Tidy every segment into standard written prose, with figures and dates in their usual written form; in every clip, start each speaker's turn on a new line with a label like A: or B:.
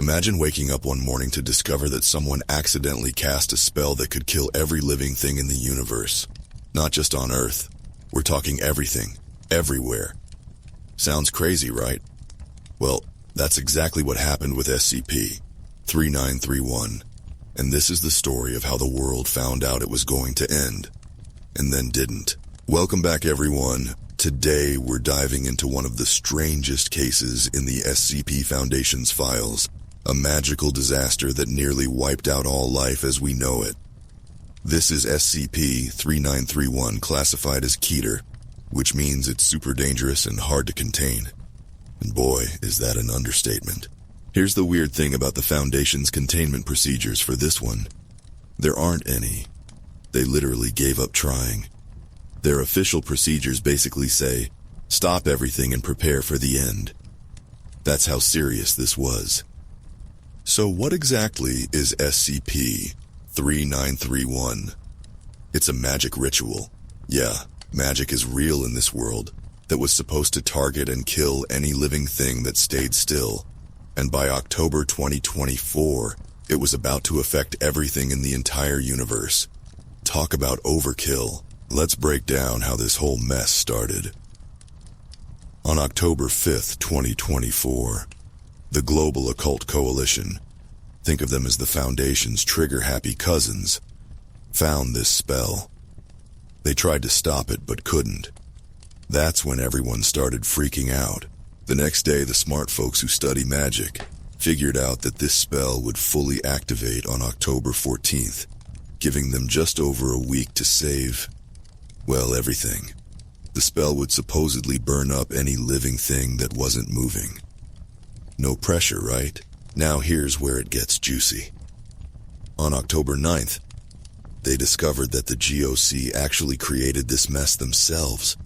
A: Imagine waking up one morning to discover that someone accidentally cast a spell that could kill every living thing in the universe. Not just on Earth. We're talking everything, everywhere. Sounds crazy, right? Well, that's exactly what happened with SCP-3931. And this is the story of how the world found out it was going to end, and then didn't. Welcome back, everyone. Today, we're diving into one of the strangest cases in the SCP Foundation's files, a magical disaster that nearly wiped out all life as we know it. This is SCP-3931, classified as Keter, which means it's super dangerous and hard to contain. And boy, is that an understatement. Here's the weird thing about the Foundation's containment procedures for this one. There aren't any. They literally gave up trying. Their official procedures basically say, stop everything and prepare for the end. That's how serious this was. So what exactly is SCP-3931? It's a magic ritual. Yeah, magic is real in this world that was supposed to target and kill any living thing that stayed still. And by October 2024, it was about to affect everything in the entire universe. Talk about overkill. Let's break down how this whole mess started. On October 5th, 2024, the Global Occult Coalition, think of them as the Foundation's trigger-happy cousins, found this spell. They tried to stop it but couldn't. That's when everyone started freaking out. The next day, the smart folks who study magic figured out that this spell would fully activate on October 14th, giving them just over a week to save, well, everything. The spell would supposedly burn up any living thing that wasn't moving. No pressure, right? Now here's where it gets juicy. On October 9th, they discovered that the GOC actually created this mess themselves.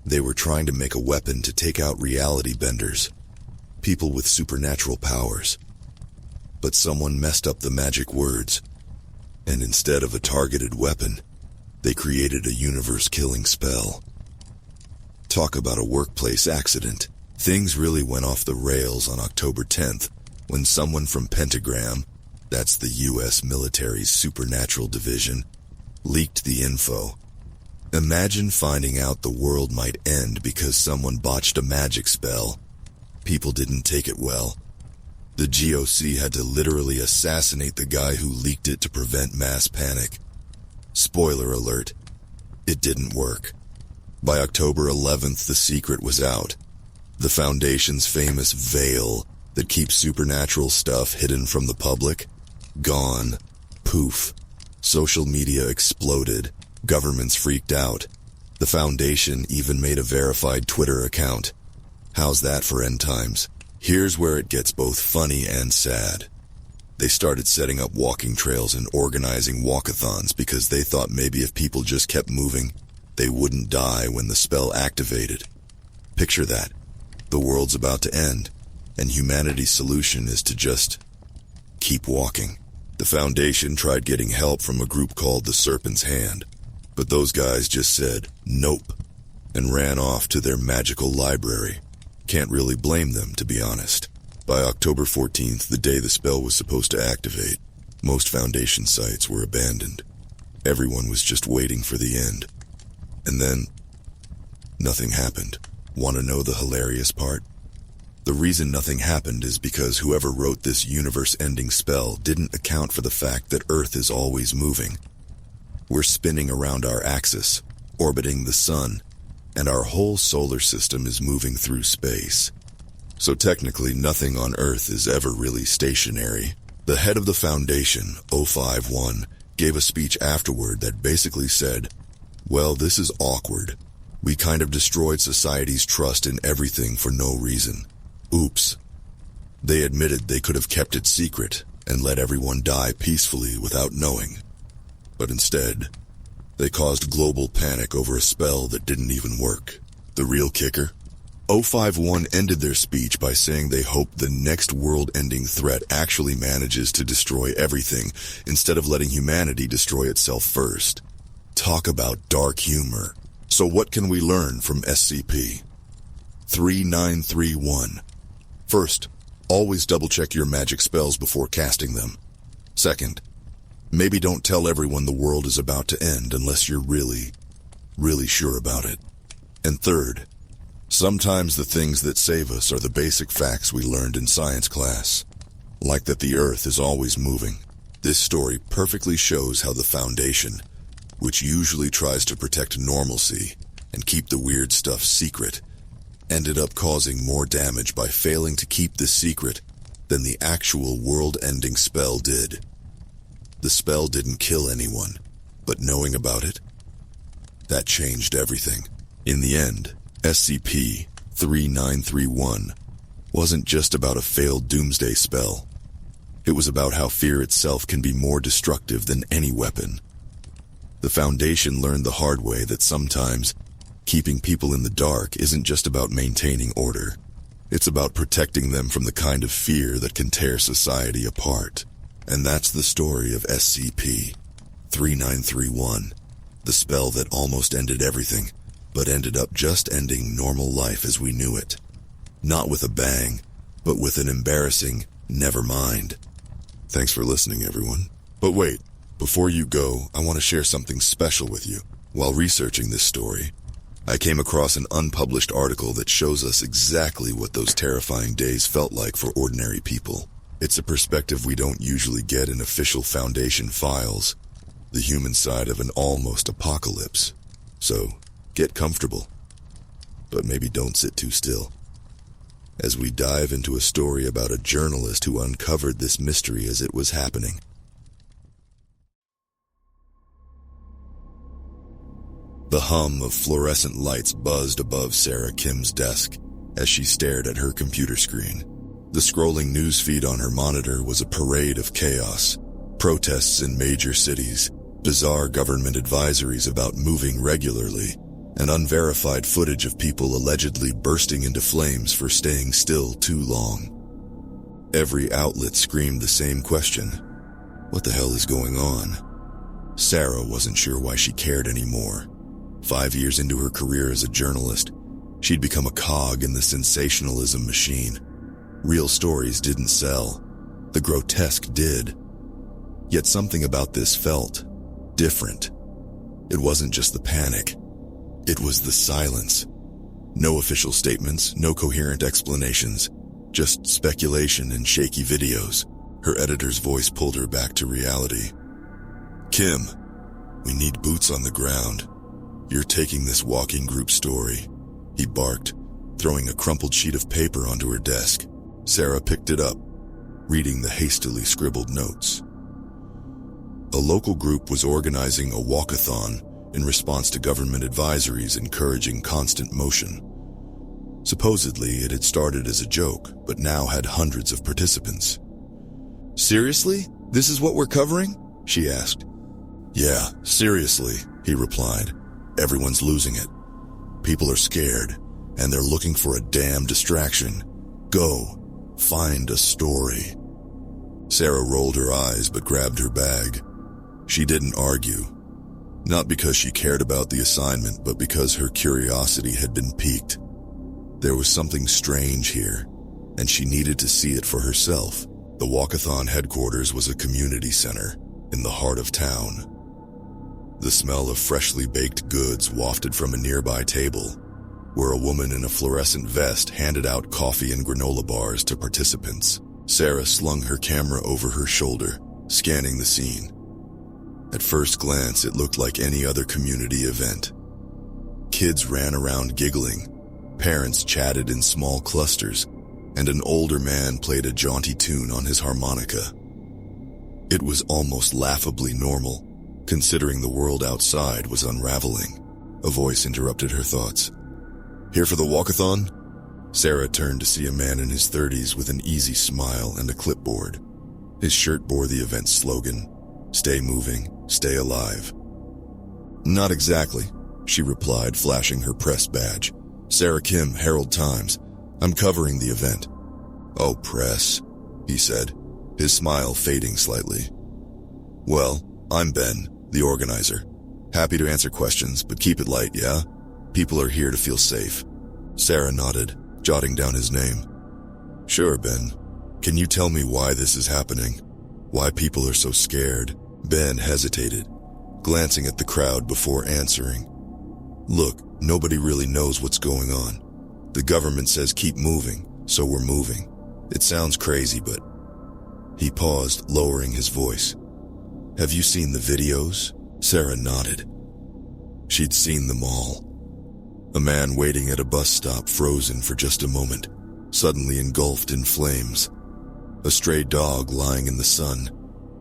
A: They were trying to make a weapon to take out reality benders, people with supernatural powers. But someone messed up the magic words, and instead of a targeted weapon, they created a universe-killing spell. Talk about a workplace accident. Things really went off the rails on October 10th when someone from Pentagram, that's the U.S. military's supernatural division, leaked the info. Imagine finding out the world might end because someone botched a magic spell. People didn't take it well. The GOC had to literally assassinate the guy who leaked it to prevent mass panic. Spoiler alert, it didn't work. By October 11th, the secret was out. The Foundation's famous veil that keeps supernatural stuff hidden from the public, gone. Poof. Social media exploded. Governments freaked out. The Foundation even made a verified Twitter account. How's that for end times? Here's where it gets both funny and sad. They started setting up walking trails and organizing walkathons because they thought maybe if people just kept moving, they wouldn't die when the spell activated. Picture that. The world's about to end, and humanity's solution is to just keep walking. The Foundation tried getting help from a group called the Serpent's Hand, but those guys just said, nope, and ran off to their magical library. Can't really blame them, to be honest. By October 14th, the day the spell was supposed to activate, most Foundation sites were abandoned. Everyone was just waiting for the end. And then, nothing happened. Want to know the hilarious part? The reason nothing happened is because whoever wrote this universe-ending spell didn't account for the fact that Earth is always moving. We're spinning around our axis, orbiting the sun, and our whole solar system is moving through space. So technically, nothing on Earth is ever really stationary. The head of the Foundation, 051, gave a speech afterward that basically said, well, this is awkward. We kind of destroyed society's trust in everything for no reason. Oops. They admitted they could have kept it secret and let everyone die peacefully without knowing. But instead, they caused global panic over a spell that didn't even work. The real kicker? 051 ended their speech by saying they hope the next world-ending threat actually manages to destroy everything instead of letting humanity destroy itself first. Talk about dark humor. So what can we learn from SCP-3931? First, Always double-check your magic spells before casting them. Second, maybe don't tell everyone the world is about to end unless you're really sure about it. And third, sometimes the things that save us are the basic facts we learned in science class, like that the Earth is always moving. This story perfectly shows how the Foundation, which usually tries to protect normalcy and keep the weird stuff secret, ended up causing more damage by failing to keep this secret than the actual world-ending spell did. The spell didn't kill anyone, but knowing about it, that changed everything. In the end, SCP-3931 wasn't just about a failed doomsday spell. It was about how fear itself can be more destructive than any weapon. The Foundation learned the hard way that sometimes keeping people in the dark isn't just about maintaining order. It's about protecting them from the kind of fear that can tear society apart. And that's the story of SCP-3931, the spell that almost ended everything, but ended up just ending normal life as we knew it. Not with a bang, but with an embarrassing never mind. Thanks for listening, everyone. But wait, before you go, I want to share something special with you. While researching this story, I came across an unpublished article that shows us exactly what those terrifying days felt like for ordinary people. It's a perspective we don't usually get in official Foundation files, the human side of an almost apocalypse. So, get comfortable, but maybe don't sit too still, as we dive into a story about a journalist who uncovered this mystery as it was happening. The hum of fluorescent lights buzzed above Sarah Kim's desk as she stared at her computer screen. The scrolling newsfeed on her monitor was a parade of chaos, protests in major cities, bizarre government advisories about moving regularly, and unverified footage of people allegedly bursting into flames for staying still too long. Every outlet screamed the same question: what the hell is going on? Sarah wasn't sure why she cared anymore. 5 years into her career as a journalist, she'd become a cog in the sensationalism machine. Real stories didn't sell. The grotesque did. Yet something about this felt different. It wasn't just the panic. It was the silence. No official statements, no coherent explanations, just speculation and shaky videos. Her editor's voice pulled her back to reality. "Kim, we need boots on the ground. You're taking this walking group story," he barked, throwing a crumpled sheet of paper onto her desk. Sarah picked it up, reading the hastily scribbled notes. A local group was organizing a walkathon in response to government advisories encouraging constant motion. Supposedly, it had started as a joke, but now had hundreds of participants. "Seriously? This is what we're covering?" she asked. "Yeah, seriously," he replied. "Everyone's losing it. People are scared, and they're looking for a damn distraction. Go, find a story." Sarah rolled her eyes but grabbed her bag. She didn't argue. Not because she cared about the assignment, but because her curiosity had been piqued. There was something strange here, and she needed to see it for herself. The walkathon headquarters was a community center in the heart of town. The smell of freshly baked goods wafted from a nearby table, where a woman in a fluorescent vest handed out coffee and granola bars to participants. Sarah slung her camera over her shoulder, scanning the scene. At first glance, it looked like any other community event. Kids ran around giggling, parents chatted in small clusters, and an older man played a jaunty tune on his harmonica. It was almost laughably normal, considering the world outside was unraveling. A voice interrupted her thoughts. "Here for the walkathon?" Sarah turned to see a man in his 30s with an easy smile and a clipboard. His shirt bore the event's slogan, "Stay moving, stay alive." "Not exactly," she replied, flashing her press badge. "Sarah Kim, Herald Times. I'm covering the event." "Oh, press," he said, his smile fading slightly. "Well, I'm Ben, the organizer. Happy to answer questions, but keep it light, yeah? People are here to feel safe." Sarah nodded, jotting down his name. "Sure, Ben. Can you tell me why this is happening? Why people are so scared? Ben hesitated, glancing at the crowd before answering. Look, nobody really knows what's going on. The government says keep moving, so we're moving. It sounds crazy, but... He paused, lowering his voice. Have you seen the videos? Sarah nodded. She'd seen them all. A man waiting at a bus stop, frozen for just a moment, suddenly engulfed in flames. A stray dog lying in the sun,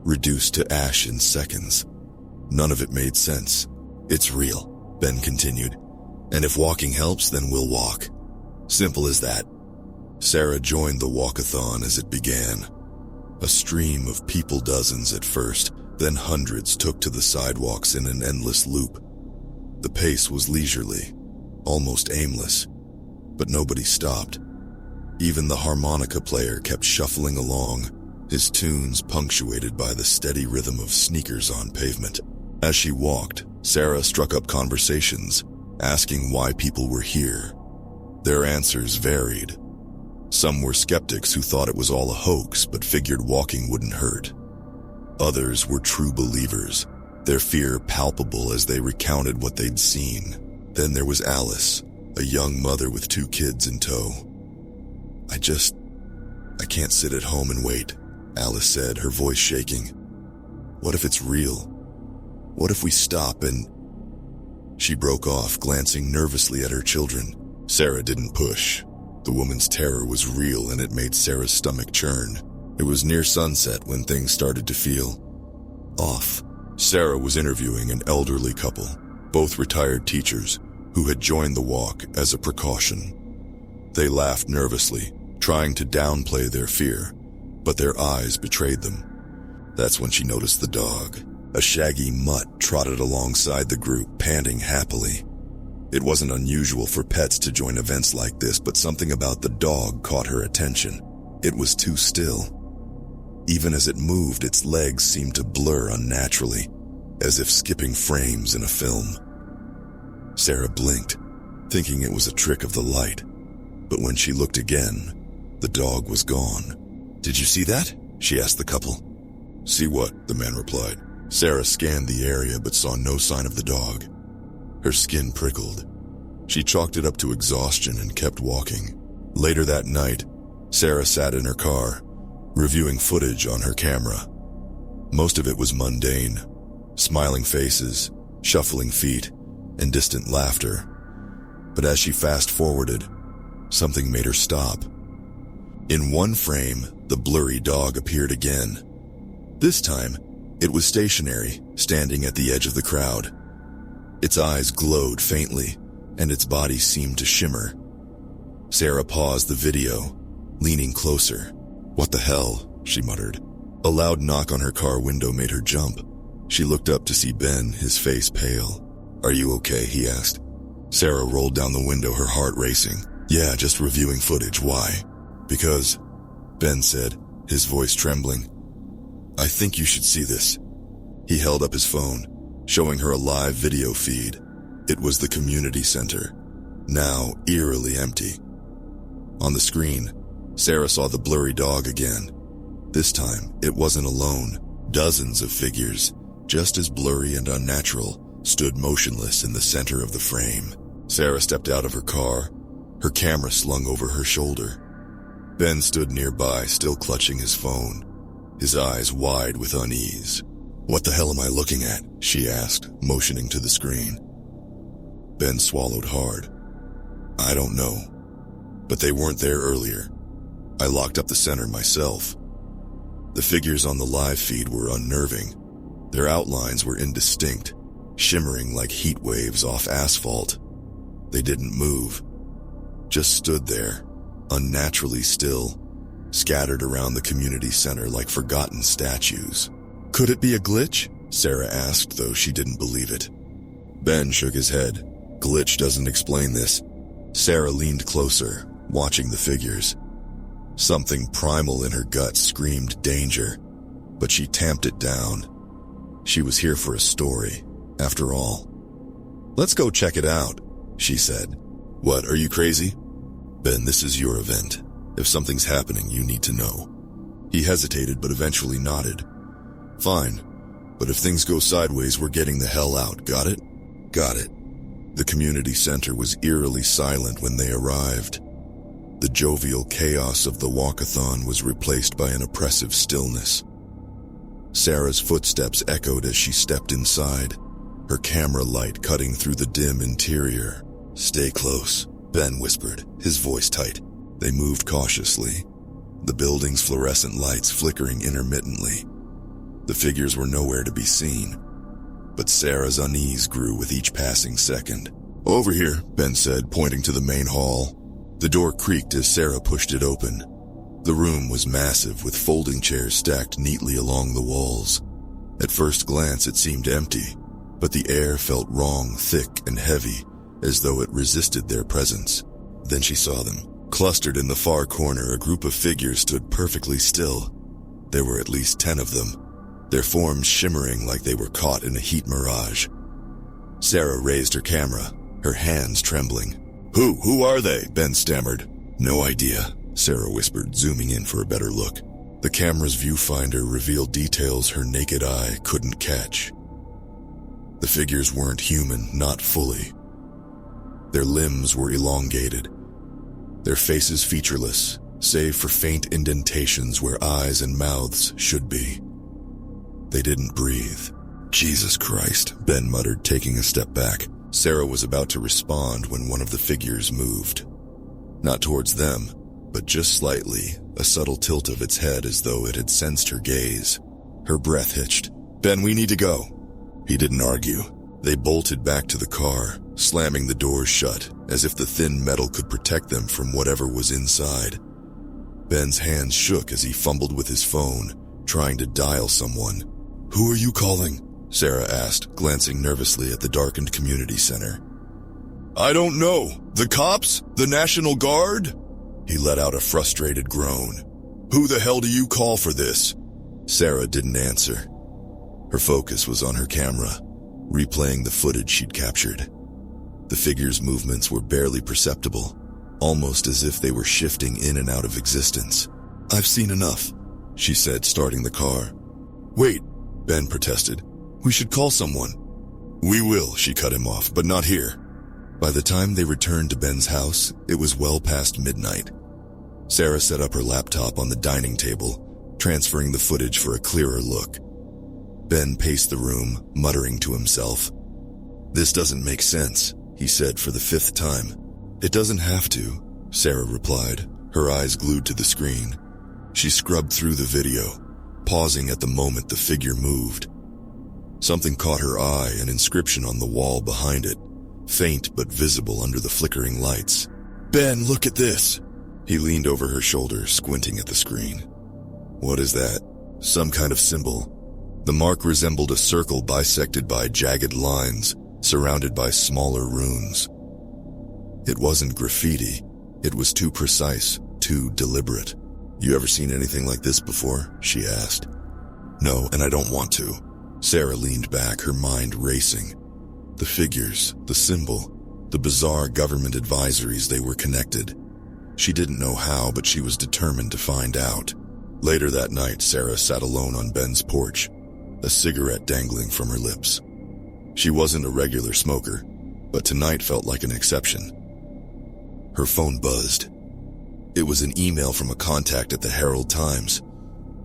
A: reduced to ash in seconds. None of it made sense. It's real, Ben continued. And if walking helps, then we'll walk. Simple as that. Sarah joined the walkathon as it began. A stream of people, dozens at first, then hundreds took to the sidewalks in an endless loop. The pace was leisurely, almost aimless, but nobody stopped. Even the harmonica player kept shuffling along, his tunes punctuated by the steady rhythm of sneakers on pavement. As she walked, Sarah struck up conversations, asking why people were here. Their answers varied. Some were skeptics who thought it was all a hoax but figured walking wouldn't hurt. Others were true believers, their fear palpable as they recounted what they'd seen. Then there was Alice, a young mother with 2 kids in tow. I can't sit at home and wait, Alice said, her voice shaking. What if it's real? What if we stop and... She broke off, glancing nervously at her children. Sarah didn't push. The woman's terror was real, and it made Sarah's stomach churn. It was near sunset when things started to feel off. Sarah was interviewing an elderly couple, both retired teachers, who had joined the walk as a precaution. They laughed nervously, trying to downplay their fear, but their eyes betrayed them. That's when she noticed the dog. A shaggy mutt trotted alongside the group, panting happily. It wasn't unusual for pets to join events like this, but something about the dog caught her attention. It was too still. Even as it moved, its legs seemed to blur unnaturally, as if skipping frames in a film. Sarah blinked, thinking it was a trick of the light. But when she looked again, the dog was gone. Did you see that? She asked the couple. See what? The man replied. Sarah scanned the area but saw no sign of the dog. Her skin prickled. She chalked it up to exhaustion and kept walking. Later that night, Sarah sat in her car, reviewing footage on her camera. Most of it was mundane. Smiling faces, shuffling feet, and distant laughter. But as she fast-forwarded, something made her stop. In one frame, the blurry dog appeared again. This time, it was stationary, standing at the edge of the crowd. Its eyes glowed faintly, and its body seemed to shimmer. Sarah paused the video, leaning closer. What the hell? She muttered. A loud knock on her car window made her jump. She looked up to see Ben, his face pale. Are you okay? He asked. Sarah rolled down the window, her heart racing. Yeah, just reviewing footage. Why? Because, Ben said, his voice trembling. I think you should see this. He held up his phone, showing her a live video feed. It was the community center, now eerily empty. On the screen, Sarah saw the blurry dog again. This time, it wasn't alone. Dozens of figures, just as blurry and unnatural, stood motionless in the center of the frame. Sarah stepped out of her car, her camera slung over her shoulder. Ben stood nearby, still clutching his phone, his eyes wide with unease. What the hell am I looking at? She asked, motioning to the screen. Ben swallowed hard. I don't know, but they weren't there earlier. I locked up the center myself. The figures on the live feed were unnerving. Their outlines were indistinct, shimmering like heat waves off asphalt. They didn't move, just stood there, unnaturally still, scattered around the community center like forgotten statues. Could it be a glitch? Sarah asked, though she didn't believe it. Ben shook his head. Glitch doesn't explain this. Sarah leaned closer, watching the figures. Something primal in her gut screamed danger, but she tamped it down. She was here for a story, after all. Let's go check it out, she said. What, are you crazy? Ben, this is your event. If something's happening, you need to know. He hesitated but eventually nodded. Fine, but if things go sideways, we're getting the hell out, got it? Got it. The community center was eerily silent when they arrived. The jovial chaos of the walkathon was replaced by an oppressive stillness. Sarah's footsteps echoed as she stepped inside, her camera light cutting through the dim interior. "Stay close," Ben whispered, his voice tight. They moved cautiously, the building's fluorescent lights flickering intermittently. The figures were nowhere to be seen, but Sarah's unease grew with each passing second. "Over here," Ben said, pointing to the main hall. The door creaked as Sarah pushed it open. The room was massive, with folding chairs stacked neatly along the walls. At first glance, it seemed empty, but the air felt wrong, thick and heavy, as though it resisted their presence. Then she saw them. Clustered in the far corner, a group of figures stood perfectly still. There were at least 10 of them, their forms shimmering like they were caught in a heat mirage. Sarah raised her camera, her hands trembling. Who are they?" Ben stammered. "No idea," Sarah whispered, zooming in for a better look. The camera's viewfinder revealed details her naked eye couldn't catch. The figures weren't human, not fully. Their limbs were elongated, their faces featureless, save for faint indentations where eyes and mouths should be. They didn't breathe. "Jesus Christ," Ben muttered, taking a step back. Sarah was about to respond when one of the figures moved. Not towards them, but just slightly, a subtle tilt of its head as though it had sensed her gaze. Her breath hitched. "Ben, we need to go." He didn't argue. They bolted back to the car, slamming the doors shut, as if the thin metal could protect them from whatever was inside. Ben's hands shook as he fumbled with his phone, trying to dial someone. "Who are you calling?" Sarah asked, glancing nervously at the darkened community center. "I don't know. The cops? The National Guard?" He let out a frustrated groan. "Who the hell do you call for this?" Sarah didn't answer. Her focus was on her camera, replaying the footage she'd captured. The figures' movements were barely perceptible, almost as if they were shifting in and out of existence. "I've seen enough," she said, starting the car. "Wait," Ben protested. "We should call someone." "We will," she cut him off, "but not here." By the time they returned to Ben's house, it was well past midnight. Sarah set up her laptop on the dining table, transferring the footage for a clearer look. Ben paced the room, muttering to himself. "This doesn't make sense," he said for the 5th time. "It doesn't have to," Sarah replied, her eyes glued to the screen. She scrubbed through the video, pausing at the moment the figure moved. Something caught her eye, an inscription on the wall behind it, faint but visible under the flickering lights. "Ben, look at this!" He leaned over her shoulder, squinting at the screen. "What is that?" "Some kind of symbol." The mark resembled a circle bisected by jagged lines, surrounded by smaller runes. It wasn't graffiti. It was too precise, too deliberate. "You ever seen anything like this before?" she asked. "No, and I don't want to." Sarah leaned back, her mind racing. The figures, the symbol, the bizarre government advisories, they were connected. She didn't know how, but she was determined to find out. Later that night, Sarah sat alone on Ben's porch, a cigarette dangling from her lips. She wasn't a regular smoker, but tonight felt like an exception. Her phone buzzed. It was an email from a contact at the Herald Times.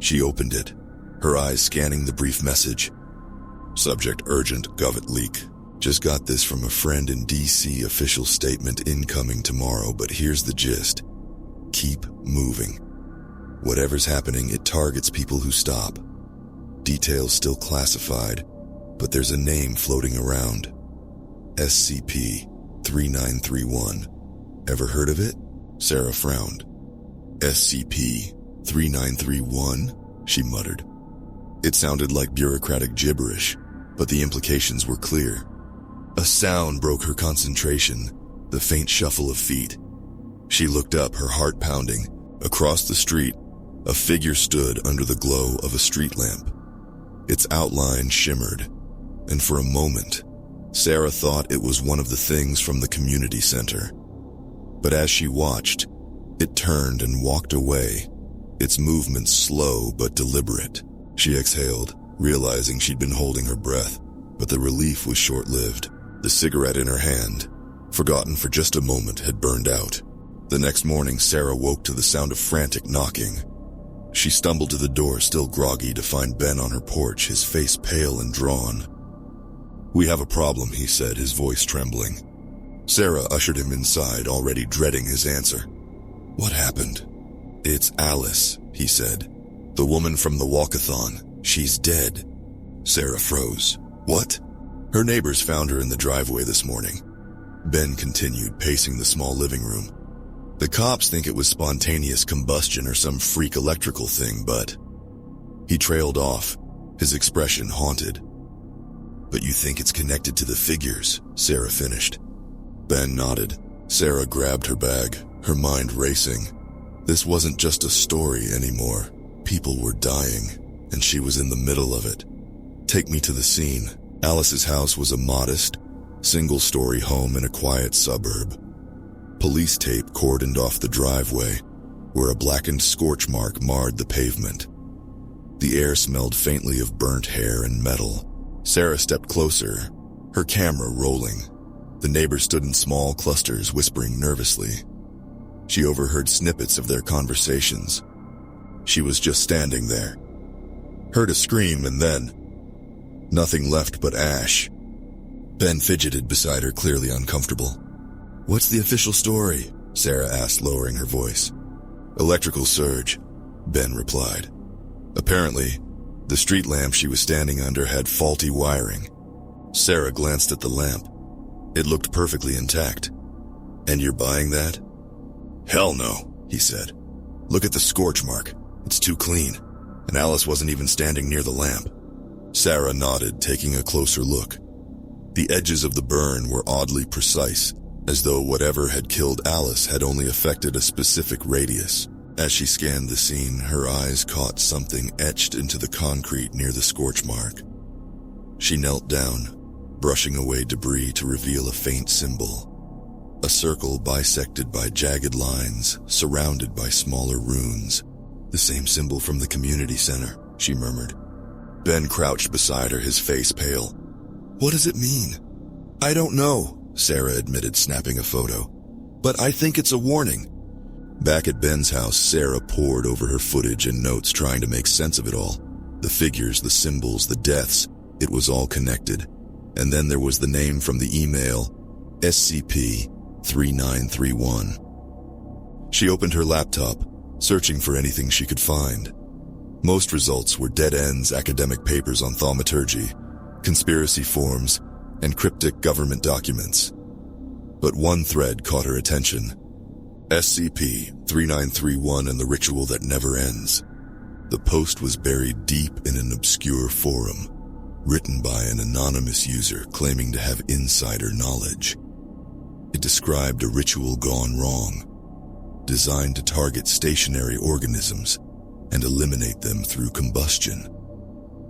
A: She opened it, her eyes scanning the brief message. Subject: urgent Govit leak. Just got this from a friend in DC. Official statement incoming tomorrow, but here's the gist. Keep moving. Whatever's happening, it targets people who stop. Details still classified, but there's a name floating around. SCP-3931. Ever heard of it? Sarah frowned. SCP-3931? She muttered. It sounded like bureaucratic gibberish, but the implications were clear. A sound broke her concentration, the faint shuffle of feet. She looked up, her heart pounding. Across the street, a figure stood under the glow of a street lamp. Its outline shimmered, and for a moment, Sarah thought it was one of the things from the community center. But as she watched, it turned and walked away, its movements slow but deliberate. She exhaled, realizing she'd been holding her breath, but the relief was short-lived. The cigarette in her hand, forgotten for just a moment, had burned out. The next morning, Sarah woke to the sound of frantic knocking. She stumbled to the door, still groggy, to find Ben on her porch, his face pale and drawn. "We have a problem," he said, his voice trembling. Sarah ushered him inside, already dreading his answer. "What happened?" "It's Alice," he said. "The woman from the walkathon. She's dead." Sarah froze. "What?" "Her neighbors found her in the driveway this morning." Ben continued, pacing the small living room. "The cops think it was spontaneous combustion or some freak electrical thing, but..." He trailed off, his expression haunted. "But you think it's connected to the figures?" Sarah finished. Ben nodded. Sarah grabbed her bag, her mind racing. This wasn't just a story anymore. People were dying, and she was in the middle of it. "Take me to the scene." Alice's house was a modest, single-story home in a quiet suburb. Police tape cordoned off the driveway, where a blackened scorch mark marred the pavement. The air smelled faintly of burnt hair and metal. Sarah stepped closer, her camera rolling. The neighbors stood in small clusters, whispering nervously. She overheard snippets of their conversations. She was just standing there. Heard a scream and then... nothing left but ash. Ben fidgeted beside her, clearly uncomfortable. "What's the official story?" Sarah asked, lowering her voice. "Electrical surge," Ben replied. Apparently, the street lamp she was standing under had faulty wiring. Sarah glanced at the lamp. It looked perfectly intact. "And you're buying that?" "Hell no," he said. "Look at the scorch mark. It's too clean. And Alice wasn't even standing near the lamp." Sarah nodded, taking a closer look. The edges of the burn were oddly precise, as though whatever had killed Alice had only affected a specific radius. As she scanned the scene, her eyes caught something etched into the concrete near the scorch mark. She knelt down, brushing away debris to reveal a faint symbol. A circle bisected by jagged lines, surrounded by smaller runes. "The same symbol from the community center," she murmured. Ben crouched beside her, his face pale. "What does it mean?" "I don't know," Sarah admitted, snapping a photo. "But I think it's a warning." Back at Ben's house, Sarah pored over her footage and notes, trying to make sense of it all. The figures, the symbols, the deaths, it was all connected. And then there was the name from the email, SCP-3931. She opened her laptop, searching for anything she could find. Most results were dead ends, academic papers on thaumaturgy, conspiracy forms, and cryptic government documents. But one thread caught her attention. SCP-3931 and the ritual that never ends. The post was buried deep in an obscure forum, written by an anonymous user claiming to have insider knowledge. It described a ritual gone wrong, designed to target stationary organisms and eliminate them through combustion.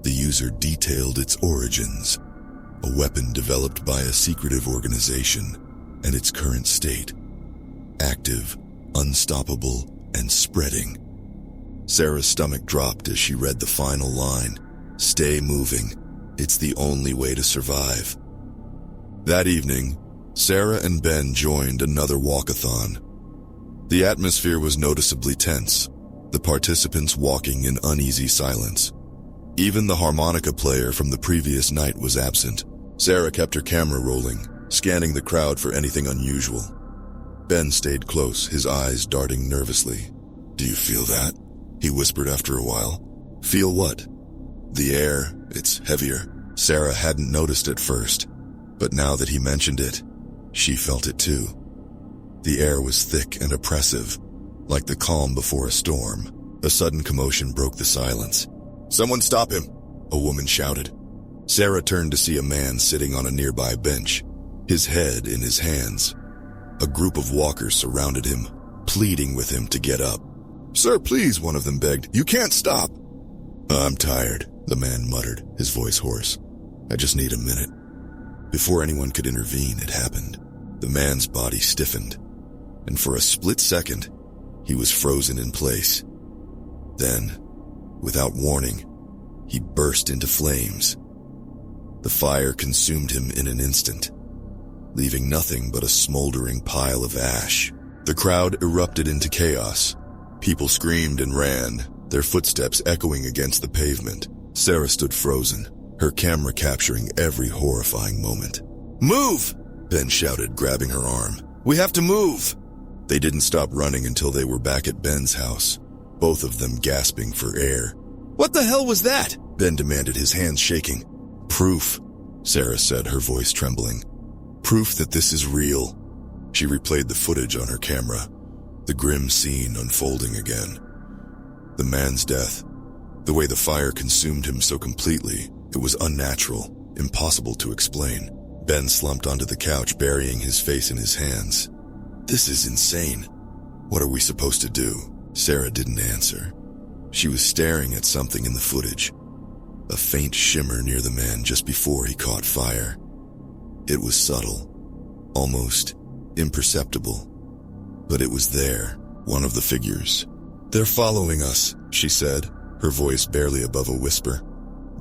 A: The user detailed its origins, a weapon developed by a secretive organization, and its current state: active, unstoppable, and spreading. Sarah's stomach dropped as she read the final line. "Stay moving. It's the only way to survive." That evening, Sarah and Ben joined another walkathon. The atmosphere was noticeably tense, the participants walking in uneasy silence. Even the harmonica player from the previous night was absent. Sarah kept her camera rolling, scanning the crowd for anything unusual. Ben stayed close, his eyes darting nervously. "Do you feel that?" he whispered after a while. "Feel what?" "The air, it's heavier." Sarah hadn't noticed at first, but now that he mentioned it, she felt it too. The air was thick and oppressive, like the calm before a storm. A sudden commotion broke the silence. "Someone stop him!" a woman shouted. Sarah turned to see a man sitting on a nearby bench, his head in his hands. A group of walkers surrounded him, pleading with him to get up. "Sir, please," one of them begged. "You can't stop." "I'm tired," the man muttered, his voice hoarse. "I just need a minute." Before anyone could intervene, it happened. The man's body stiffened, and for a split second, he was frozen in place. Then, without warning, he burst into flames. The fire consumed him in an instant, leaving nothing but a smoldering pile of ash. The crowd erupted into chaos. People screamed and ran, their footsteps echoing against the pavement. Sarah stood frozen, her camera capturing every horrifying moment. "Move!" Ben shouted, grabbing her arm. "We have to move!" They didn't stop running until they were back at Ben's house, both of them gasping for air. "What the hell was that?" Ben demanded, his hands shaking. "Proof," Sarah said, her voice trembling. "Proof that this is real." She replayed the footage on her camera, the grim scene unfolding again. The man's death, the way the fire consumed him so completely, it was unnatural, impossible to explain. Ben slumped onto the couch, burying his face in his hands. "This is insane. What are we supposed to do?" Sarah didn't answer. She was staring at something in the footage, a faint shimmer near the man just before he caught fire. It was subtle, almost imperceptible, but it was there, one of the figures. "They're following us," she said, her voice barely above a whisper.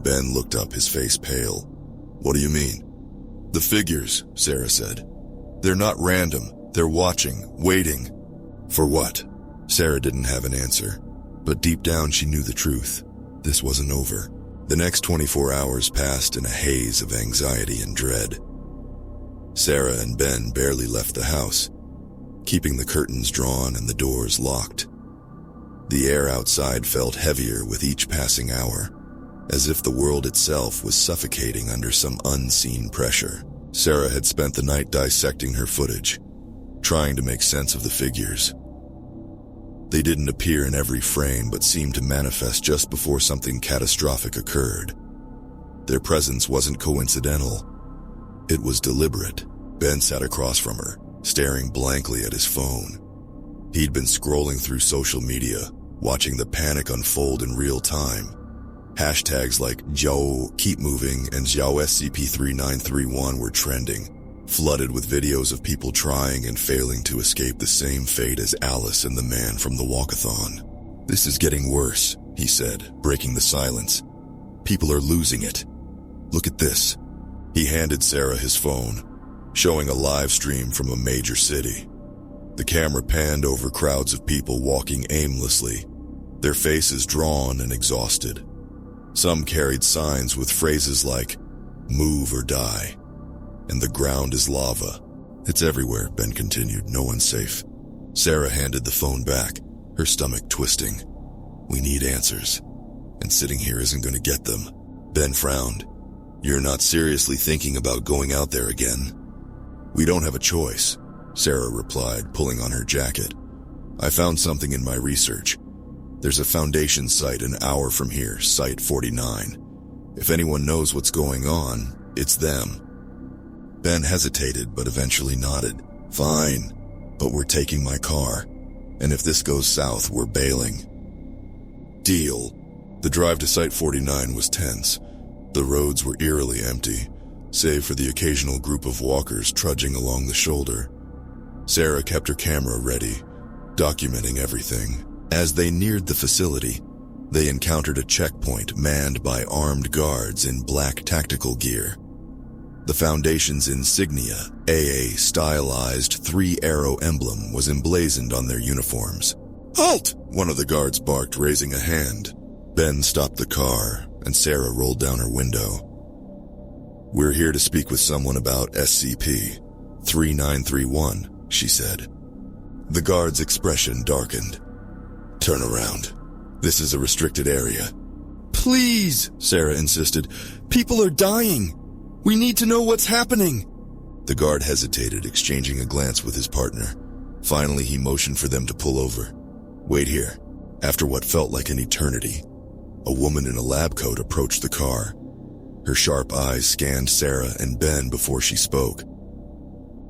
A: Ben looked up, his face pale. "What do you mean?" "The figures," Sarah said. "They're not random. They're watching, waiting." "For what?" Sarah didn't have an answer, but deep down she knew the truth. This wasn't over. The next 24 hours passed in a haze of anxiety and dread. Sarah and Ben barely left the house, keeping the curtains drawn and the doors locked. The air outside felt heavier with each passing hour, as if the world itself was suffocating under some unseen pressure. Sarah had spent the night dissecting her footage, trying to make sense of the figures. They didn't appear in every frame, but seemed to manifest just before something catastrophic occurred. Their presence wasn't coincidental. It was deliberate. Ben sat across from her, staring blankly at his phone. He'd been scrolling through social media, watching the panic unfold in real time. Hashtags like Joe Keep Moving and Joe SCP-3931 were trending, flooded with videos of people trying and failing to escape the same fate as Alice and the man from the walkathon. "This is getting worse," he said, breaking the silence. "People are losing it. Look at this." He handed Sarah his phone, showing a live stream from a major city. The camera panned over crowds of people walking aimlessly, their faces drawn and exhausted. Some carried signs with phrases like, "Move or die," and "The ground is lava." "It's everywhere," Ben continued. "No one's safe." Sarah handed the phone back, her stomach twisting. "We need answers, and sitting here isn't going to get them." Ben frowned. "You're not seriously thinking about going out there again?" "We don't have a choice," Sarah replied, pulling on her jacket. "I found something in my research. There's a Foundation site an hour from here, Site 49. If anyone knows what's going on, it's them." Ben hesitated, but eventually nodded. "Fine, but we're taking my car, and if this goes south, we're bailing." "Deal." The drive to Site 49 was tense. The roads were eerily empty, save for the occasional group of walkers trudging along the shoulder. Sarah kept her camera ready, documenting everything. As they neared the facility, they encountered a checkpoint manned by armed guards in black tactical gear. The Foundation's insignia, AA stylized 3-arrow emblem, was emblazoned on their uniforms. "Halt!" one of the guards barked, raising a hand. Ben stopped the car, and Sarah rolled down her window. "We're here to speak with someone about SCP-3931, she said. The guard's expression darkened. "Turn around. This is a restricted area." "Please," Sarah insisted. "People are dying. We need to know what's happening." The guard hesitated, exchanging a glance with his partner. Finally, he motioned for them to pull over. "Wait here." After what felt like an eternity, a woman in a lab coat approached the car. Her sharp eyes scanned Sarah and Ben before she spoke.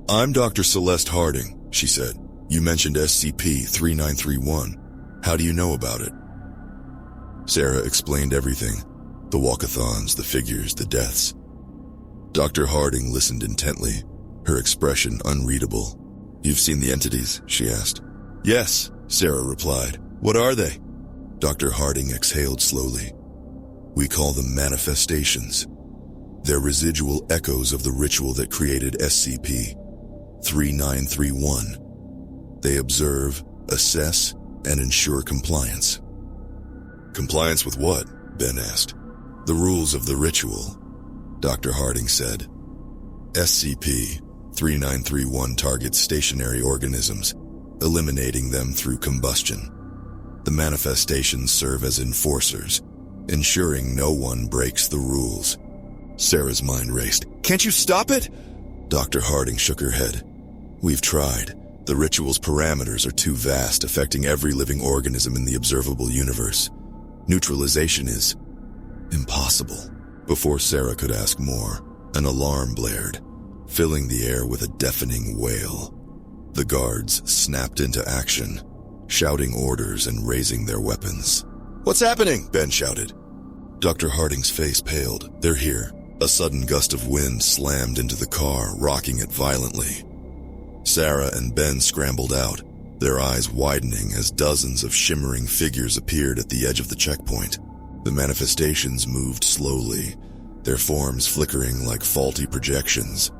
A: "I'm Dr. Celeste Harding," she said. "You mentioned SCP-3931. How do you know about it?" Sarah explained everything. The walkathons, the figures, the deaths. Dr. Harding listened intently, her expression unreadable. "You've seen the entities?" she asked. "Yes," Sarah replied. "What are they?" Dr. Harding exhaled slowly. We call them manifestations. They're residual echoes of the ritual that created SCP-3931. They observe, assess, and ensure compliance. Compliance with what? Ben asked. The rules of the ritual, Dr. Harding said. SCP-3931 targets stationary organisms, eliminating them through combustion. The manifestations serve as enforcers, ensuring no one breaks the rules. Sarah's mind raced. Can't you stop it? Dr. Harding shook her head. We've tried. The ritual's parameters are too vast, affecting every living organism in the observable universe. Neutralization is impossible. Before Sarah could ask more, an alarm blared, filling the air with a deafening wail. The guards snapped into action, shouting orders and raising their weapons. What's happening? Ben shouted. Dr. Harding's face paled. They're here. A sudden gust of wind slammed into the car, rocking it violently. Sarah and Ben scrambled out, their eyes widening as dozens of shimmering figures appeared at the edge of the checkpoint. The manifestations moved slowly, their forms flickering like faulty projections.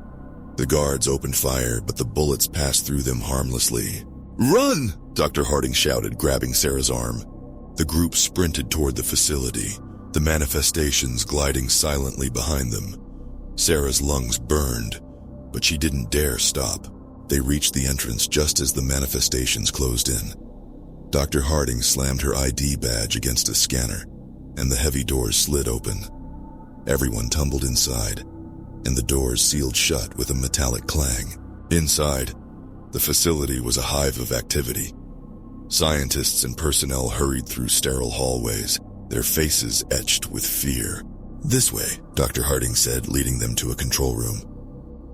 A: The guards opened fire, but the bullets passed through them harmlessly. Run! Dr. Harding shouted, grabbing Sarah's arm. The group sprinted toward the facility, the manifestations gliding silently behind them. Sarah's lungs burned, but she didn't dare stop. They reached the entrance just as the manifestations closed in. Dr. Harding slammed her ID badge against a scanner, and the heavy doors slid open. Everyone tumbled inside, and the doors sealed shut with a metallic clang. Inside, the facility was a hive of activity. Scientists and personnel hurried through sterile hallways, their faces etched with fear. This way, Dr. Harding said, leading them to a control room.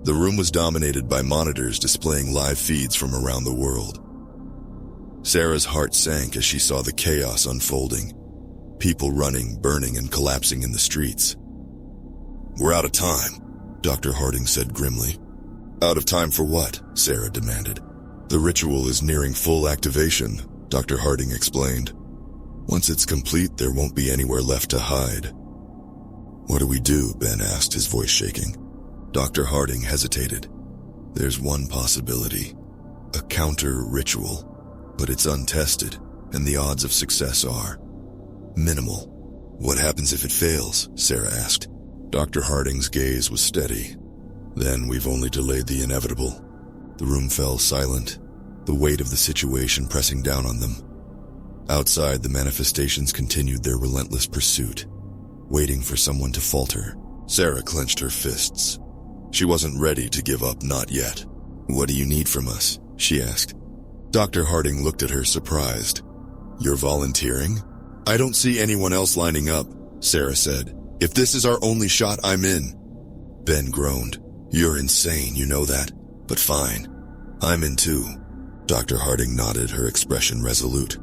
A: The room was dominated by monitors displaying live feeds from around the world. Sarah's heart sank as she saw the chaos unfolding. People running, burning, and collapsing in the streets. We're out of time, Dr. Harding said grimly. Out of time for what? Sarah demanded. The ritual is nearing full activation, Dr. Harding explained. Once it's complete, there won't be anywhere left to hide. What do we do? Ben asked, his voice shaking. Dr. Harding hesitated. There's one possibility. A counter-ritual. But it's untested, and the odds of success are minimal. What happens if it fails? Sarah asked. Dr. Harding's gaze was steady. Then we've only delayed the inevitable. The room fell silent, the weight of the situation pressing down on them. Outside, the manifestations continued their relentless pursuit, waiting for someone to falter. Sarah clenched her fists. She wasn't ready to give up, not yet. What do you need from us? She asked. Dr. Harding looked at her, surprised. You're volunteering? I don't see anyone else lining up, Sarah said. If this is our only shot, I'm in. Ben groaned. You're insane, you know that. But fine. I'm in too. Dr. Harding nodded, her expression resolute.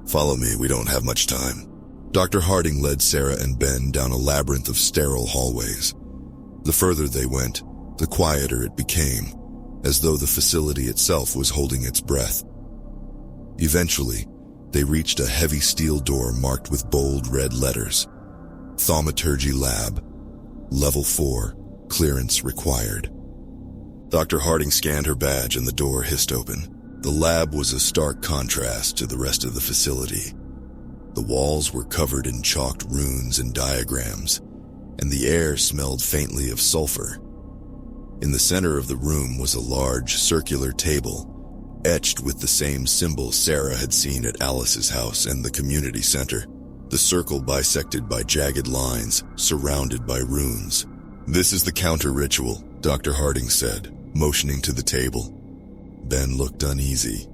A: Follow me, we don't have much time. Dr. Harding led Sarah and Ben down a labyrinth of sterile hallways. The further they went, the quieter it became, as though the facility itself was holding its breath. Eventually, they reached a heavy steel door marked with bold red letters. Thaumaturgy Lab. Level 4. Clearance required. Dr. Harding scanned her badge and the door hissed open. The lab was a stark contrast to the rest of the facility. The walls were covered in chalked runes and diagrams, and the air smelled faintly of sulfur. In the center of the room was a large circular table, etched with the same symbol Sarah had seen at Alice's house and the community center, the circle bisected by jagged lines, surrounded by runes. This is the counter-ritual, Dr. Harding said, motioning to the table. Ben looked uneasy.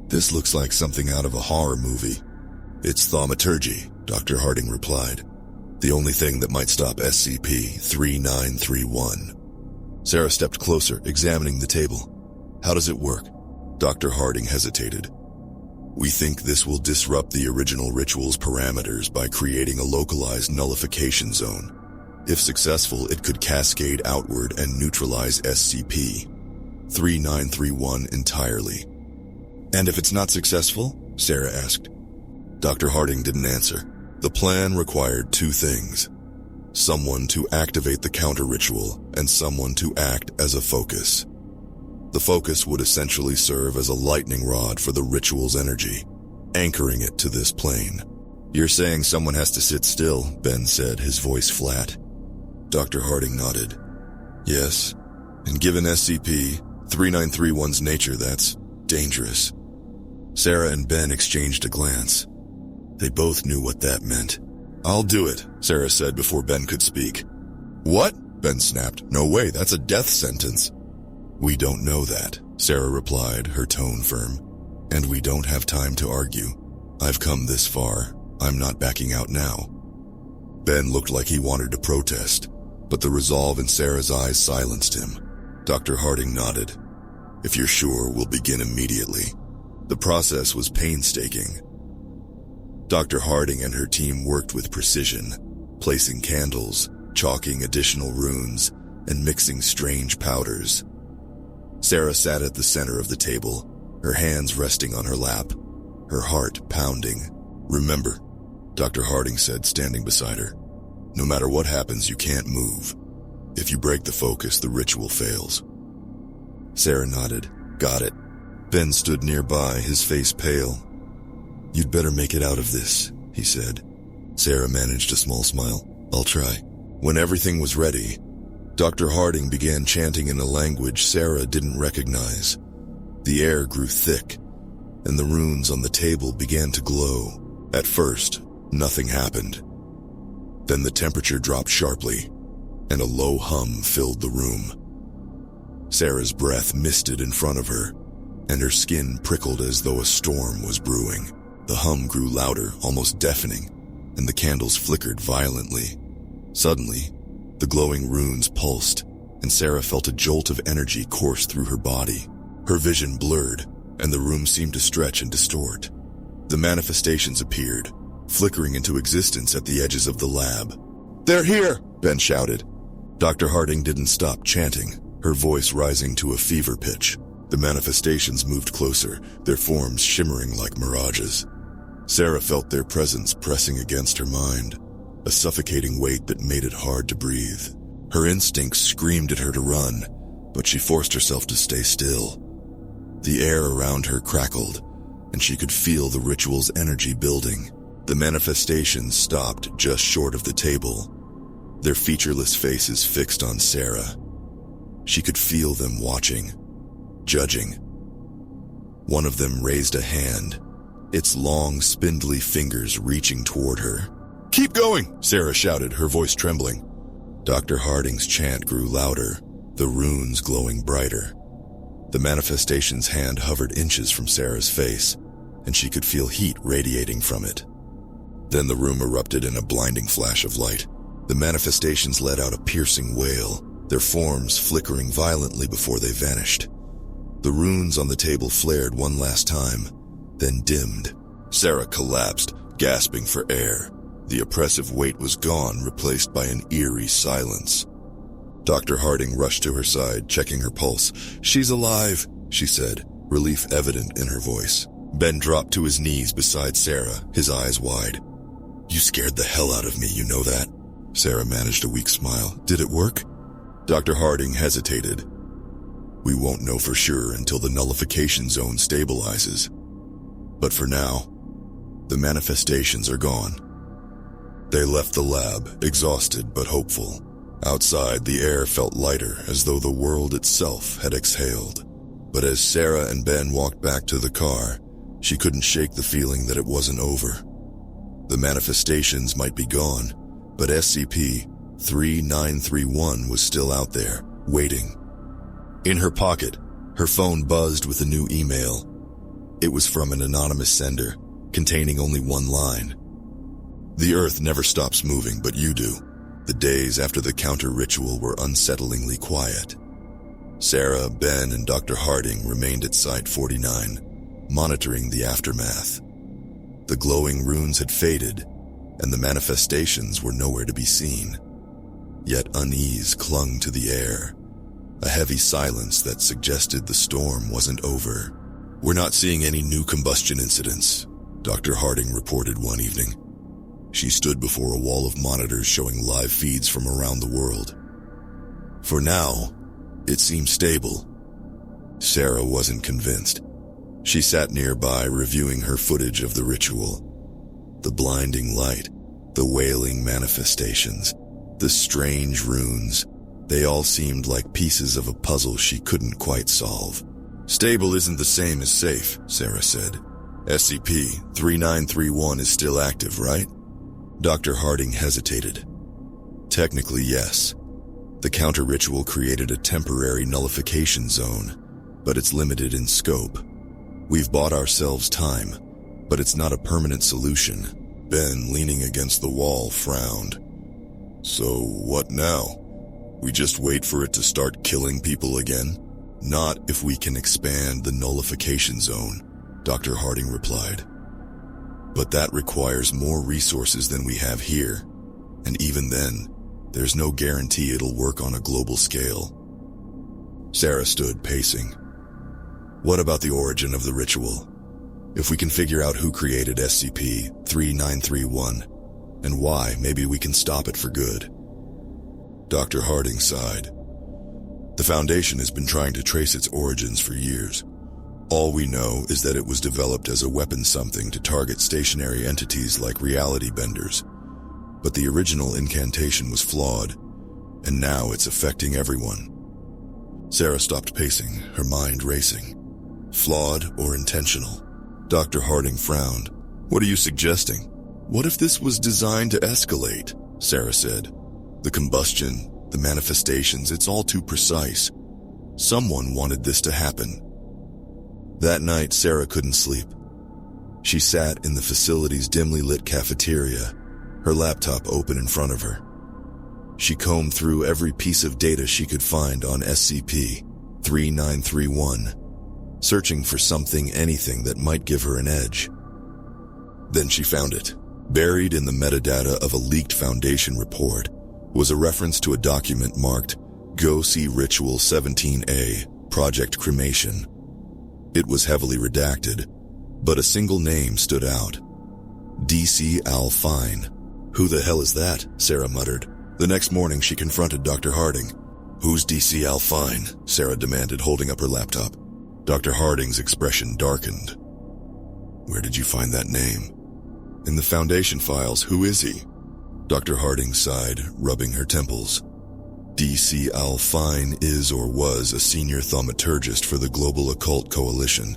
A: This looks like something out of a horror movie. It's thaumaturgy, Dr. Harding replied. The only thing that might stop SCP-3931. Sarah stepped closer, examining the table. How does it work? Dr. Harding hesitated. We think this will disrupt the original ritual's parameters by creating a localized nullification zone. If successful, it could cascade outward and neutralize SCP-3931 entirely. And if it's not successful? Sarah asked. Dr. Harding didn't answer. The plan required two things: someone to activate the counter-ritual and someone to act as a focus. The focus would essentially serve as a lightning rod for the ritual's energy, anchoring it to this plane. "You're saying someone has to sit still," Ben said, his voice flat. Dr. Harding nodded. "Yes, and given SCP-3931's nature, that's dangerous." Sarah and Ben exchanged a glance. They both knew what that meant. "I'll do it," Sarah said before Ben could speak. "What?" Ben snapped. "No way, that's a death sentence." "We don't know that," Sarah replied, her tone firm. "And we don't have time to argue. I've come this far. I'm not backing out now." Ben looked like he wanted to protest, but the resolve in Sarah's eyes silenced him. Dr. Harding nodded. "If you're sure, we'll begin immediately." The process was painstaking. Dr. Harding and her team worked with precision, placing candles, chalking additional runes, and mixing strange powders. Sarah sat at the center of the table, her hands resting on her lap, her heart pounding. "Remember," Dr. Harding said, standing beside her, "no matter what happens, you can't move. If you break the focus, the ritual fails." Sarah nodded. "Got it." Ben stood nearby, his face pale. "You'd better make it out of this," he said. Sarah managed a small smile. "I'll try." When everything was ready, Dr. Harding began chanting in a language Sarah didn't recognize. The air grew thick, and the runes on the table began to glow. At first, nothing happened. Then the temperature dropped sharply, and a low hum filled the room. Sarah's breath misted in front of her, and her skin prickled as though a storm was brewing. The hum grew louder, almost deafening, and the candles flickered violently. Suddenly, the glowing runes pulsed, and Sarah felt a jolt of energy course through her body. Her vision blurred, and the room seemed to stretch and distort. The manifestations appeared, flickering into existence at the edges of the lab. "They're here!" Ben shouted. Dr. Harding didn't stop chanting, her voice rising to a fever pitch. The manifestations moved closer, their forms shimmering like mirages. Sarah felt their presence pressing against her mind, a suffocating weight that made it hard to breathe. Her instincts screamed at her to run, but she forced herself to stay still. The air around her crackled, and she could feel the ritual's energy building. The manifestations stopped just short of the table, their featureless faces fixed on Sarah. She could feel them watching, judging. One of them raised a hand, its long, spindly fingers reaching toward her. "Keep going!" Sarah shouted, her voice trembling. Dr. Harding's chant grew louder, the runes glowing brighter. The manifestation's hand hovered inches from Sarah's face, and she could feel heat radiating from it. Then the room erupted in a blinding flash of light. The manifestations let out a piercing wail, their forms flickering violently before they vanished. The runes on the table flared one last time, then dimmed. Sarah collapsed, gasping for air. The oppressive weight was gone, replaced by an eerie silence. Dr. Harding rushed to her side, checking her pulse. "She's alive," she said, relief evident in her voice. Ben dropped to his knees beside Sarah, his eyes wide. "You scared the hell out of me, you know that?" Sarah managed a weak smile. "Did it work?" Dr. Harding hesitated. "We won't know for sure until the nullification zone stabilizes. But for now, the manifestations are gone." They left the lab, exhausted but hopeful. Outside, the air felt lighter, as though the world itself had exhaled. But as Sarah and Ben walked back to the car, she couldn't shake the feeling that it wasn't over. The manifestations might be gone, but SCP-3931 was still out there, waiting. In her pocket, her phone buzzed with a new email. It was from an anonymous sender, containing only one line. "The Earth never stops moving, but you do. The days after the counter-ritual were unsettlingly quiet. Sarah, Ben, and Dr. Harding remained at Site 49, monitoring the aftermath. The glowing runes had faded, and the manifestations were nowhere to be seen. Yet unease clung to the air, a heavy silence that suggested the storm wasn't over. "We're not seeing any new combustion incidents," Dr. Harding reported one evening. She stood before a wall of monitors showing live feeds from around the world. For now, it seemed stable. Sarah wasn't convinced. She sat nearby reviewing her footage of the ritual. The blinding light, the wailing manifestations, the strange runes, they all seemed like pieces of a puzzle she couldn't quite solve. Stable isn't the same as safe, Sarah said. SCP-3931 is still active, right? Dr. Harding hesitated. Technically, yes. The counter-ritual created a temporary nullification zone, but it's limited in scope. We've bought ourselves time, but it's not a permanent solution. Ben, leaning against the wall, frowned. So what now? We just wait for it to start killing people again? Not if we can expand the nullification zone, Dr. Harding replied. But that requires more resources than we have here, and even then, there's no guarantee it'll work on a global scale. Sarah stood pacing. What about the origin of the ritual? If we can figure out who created SCP-3931 and why, maybe we can stop it for good. Dr. Harding sighed. The Foundation has been trying to trace its origins for years. All we know is that it was developed as a weapon something to target stationary entities like reality benders. But the original incantation was flawed, and now it's affecting everyone. Sarah stopped pacing, her mind racing. Flawed or intentional? Dr. Harding frowned. What are you suggesting? What if this was designed to escalate? Sarah said. The combustion, the manifestations, it's all too precise. Someone wanted this to happen. That night, Sarah couldn't sleep. She sat in the facility's dimly lit cafeteria, her laptop open in front of her. She combed through every piece of data she could find on SCP-3931, searching for anything that might give her an edge. Then she found it. Buried in the metadata of a leaked Foundation report was a reference to a document marked Go See Ritual 17A, Project Cremation. It was heavily redacted, but a single name stood out. DC Al Fine. Who the hell is that? Sarah muttered. The next morning she confronted Dr. Harding. Who's DC Al Fine? Sarah demanded, holding up her laptop. Dr. Harding's expression darkened. Where did you find that name? In the Foundation files. Who is he? Dr. Harding sighed, rubbing her temples. DC Al Fine is or was a senior thaumaturgist for the Global Occult Coalition.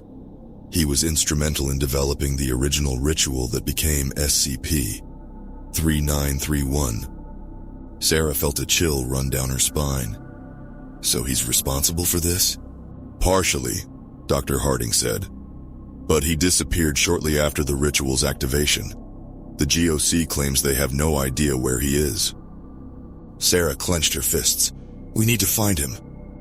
A: He was instrumental in developing the original ritual that became SCP-3931. Sarah felt a chill run down her spine. So he's responsible for this? Partially, Dr. Harding said. But he disappeared shortly after the ritual's activation. The GOC claims they have no idea where he is. Sarah clenched her fists. We need to find him.